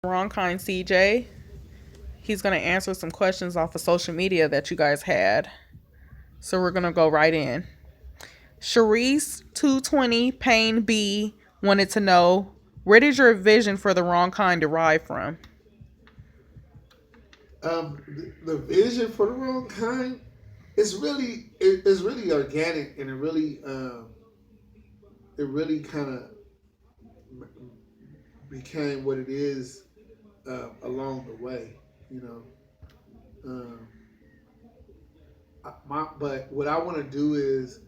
Wrong kind CJ. He's going to answer some questions off of social media that you guys had. So we're going to go right in. Sharice 220 Payne B wanted to know, where did your vision for the wrong kind derive from? The vision for the wrong kind it's really organic, and it really kind of became what it is along the way. You know, um, but what I want to do is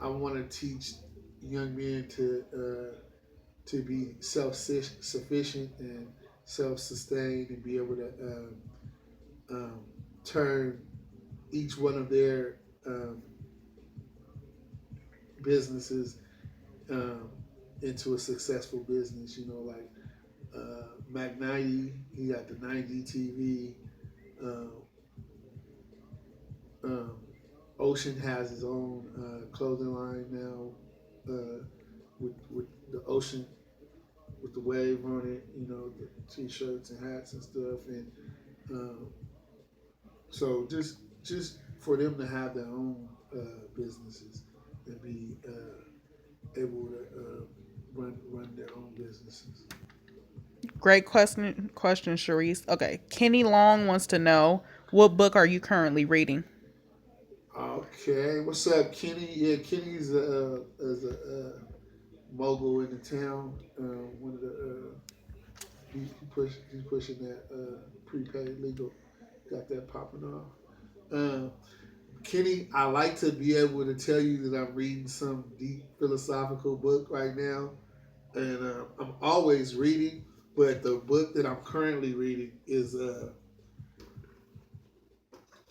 I want to teach young men to be self sufficient and self sustained, and be able to um, turn each one of their businesses um, into a successful business. You know, like Mac 90, he got the 90 TV. Uh, um, Ocean has his own clothing line now, with the ocean with the wave on it. You know, the t-shirts and hats and stuff, and um, so just for them to have their own businesses and be able to run their own businesses. Great question, Sharice. Okay, Kenny Long wants to know, what book are you currently reading? Okay, what's up, Kenny? Yeah, Kenny's is a mogul in the town. One of the he's pushing that prepaid legal, got that popping off. Uh, Kenny, I like to be able to tell you that I'm reading some deep philosophical book right now, and I'm always reading. But the book that I'm currently reading is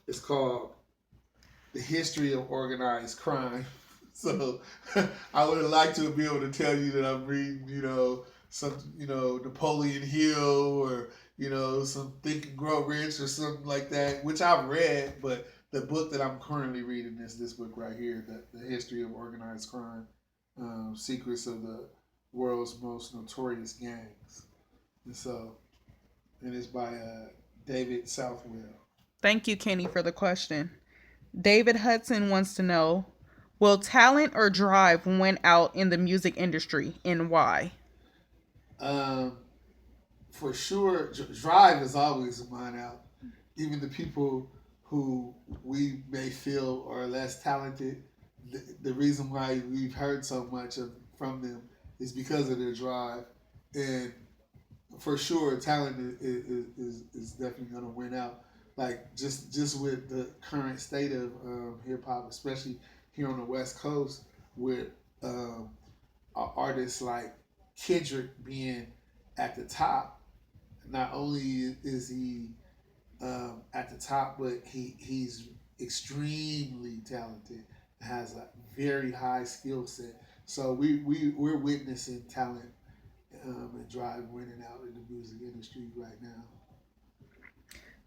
it's called The History of Organized Crime. So I would like to be able to tell you that I'm reading, some, Napoleon Hill, or, some Think and Grow Rich or something like that, which I've read, but the book that I'm currently reading is this book right here, The History of Organized Crime, Secrets of the World's Most Notorious Gangs. And so, and it's by David Southwell. Thank you, Kenny, for the question. David Hudson wants to know, will talent or drive win out in the music industry, and why? Um, for sure, drive is always a mine out. Even the people who we may feel are less talented, the reason why we've heard so much from them is because of their drive. And for sure, talent is definitely going to win out. Like just with the current state of hip hop, especially here on the West Coast, with um, artists like Kendrick being at the top. Not only is he at the top, but he's extremely talented, has a very high skill set. So we're witnessing talent and drive winning out in the music industry right now.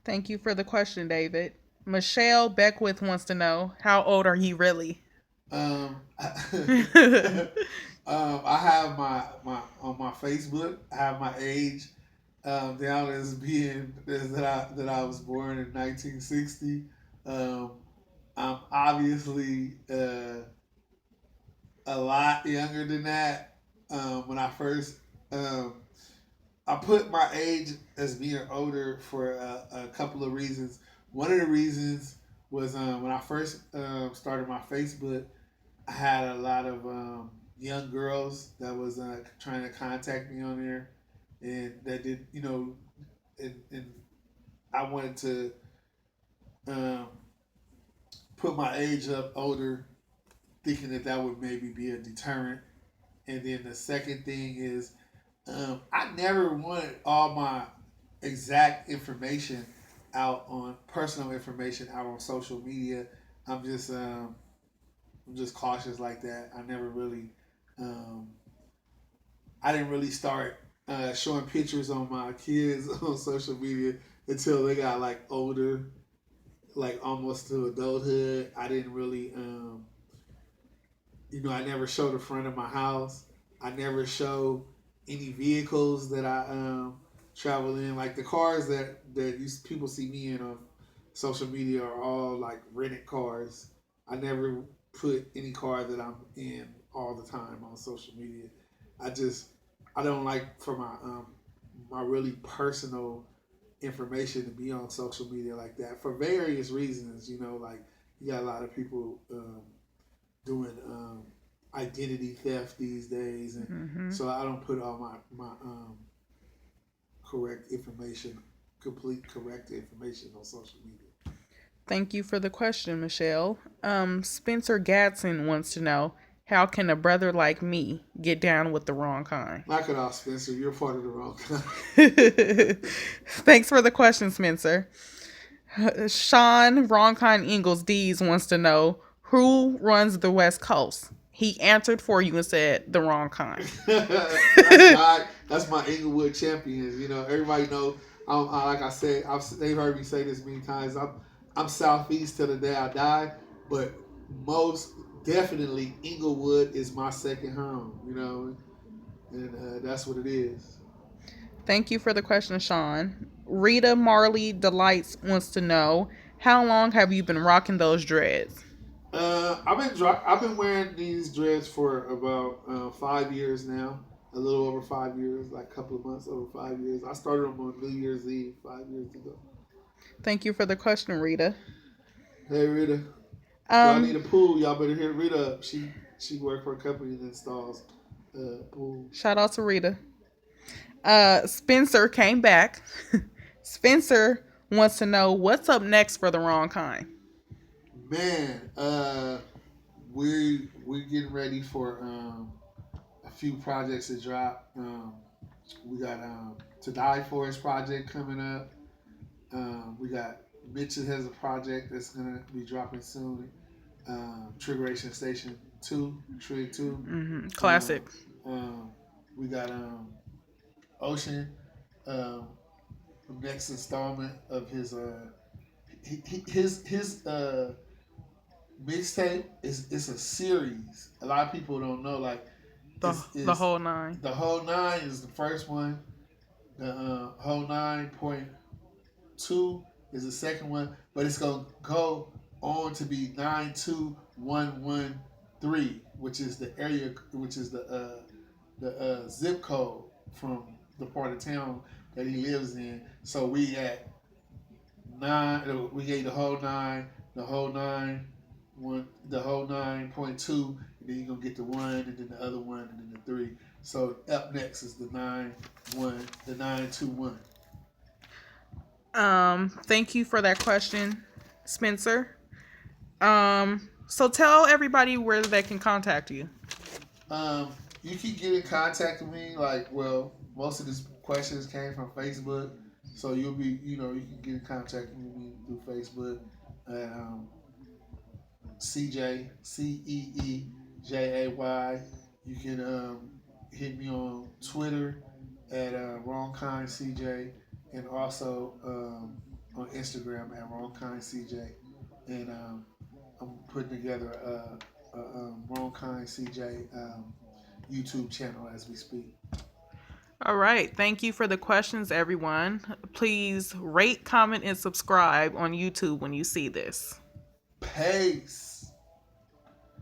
Thank you for the question, David. Michelle Beckwith wants to know, how old are you really? Um, I have my on my Facebook. I have my age down as being that I was born in 1960. Um, I'm obviously a lot younger than that. When I first, I put my age as being older for a couple of reasons. One of the reasons was when I first started my Facebook, I had a lot of young girls that was trying to contact me on there, and that did, and I wanted to um, put my age up older, thinking that that would maybe be a deterrent. And then the second thing is, I never wanted all my exact information out on personal information out on social media. I'm just um, I'm just cautious like that. Um, I didn't really start showing pictures on my kids on social media until they got like older, like almost to adulthood. I didn't really, I never showed the front of my house. I never show any vehicles that I travel in. Like the cars that these people see me in on social media are all like rented cars. I never put any car that I'm in all the time on social media. I just I don't like for my really personal information to be on social media like that for various reasons. You know, like you got a lot of people doing identity theft these days, and Mm-hmm. so I don't put all my correct information, complete correct information on social media. Thank you for the question, Michelle. Spencer Gadsden wants to know, how can a brother like me get down with the wrong kind? Knock it off, Spencer. You're part of the wrong kind. Thanks for the question, Spencer. Sean Wrong Kind Ingalls D's wants to know, who runs the West Coast. He answered for you and said the wrong kind. That's my Inglewood champions. You know, everybody know. Like I said, they've heard me say this many times. I'm Southeast till the day I die, but most definitely Inglewood is my second home. You know, and that's what it is. Thank you for the question, Sean. Rita Marley Delights wants to know, how long have you been rocking those dreads? I've been wearing these dreads for about 5 years now. A little over 5 years, like a couple of months over 5 years. I started them on New Year's Eve 5 years ago. Thank you for the question, Rita. Hey Rita, y'all need Um, a pool. Y'all better hit Rita up. She worked for a company that installs pools. Shout out to Rita. Spencer came back. Spencer wants to know, what's up next for the wrong kind. Man, we're getting ready for a few projects to drop. We got To Die For Us project coming up. We got Mitchell has a project that's gonna be dropping soon. Triggeration Station 2, Trig 2. Mm-hmm. Um, Classic. um, we got Ocean, um, next installment of his mixtape is it's a series. A lot of people don't know. Like The the is whole nine. the whole nine is the first one. The whole 9.2 is the second one, but it's gonna go on to be 92113, which is the area, which is the zip code from the part of town that he lives in. So we at nine. We gave the whole nine, the whole nine, the whole 9.2, and then you're gonna get the one, and then the other one, and then the three. So up next is the 921. Thank you for that question, Spencer. So tell everybody where they can contact you. Um, you can get in contact with me. Like, well, most of these questions came from Facebook, so you can get in contact with me through Facebook. Um, CJCEEJAY. You can hit me on Twitter at Wrong Kind CJ, and also on Instagram at Wrong Kind CJ. And I'm putting together a Wrong Kind CJ YouTube channel as we speak. All right. Thank you for the questions, everyone. Please rate, comment, and subscribe on YouTube when you see this. Peace.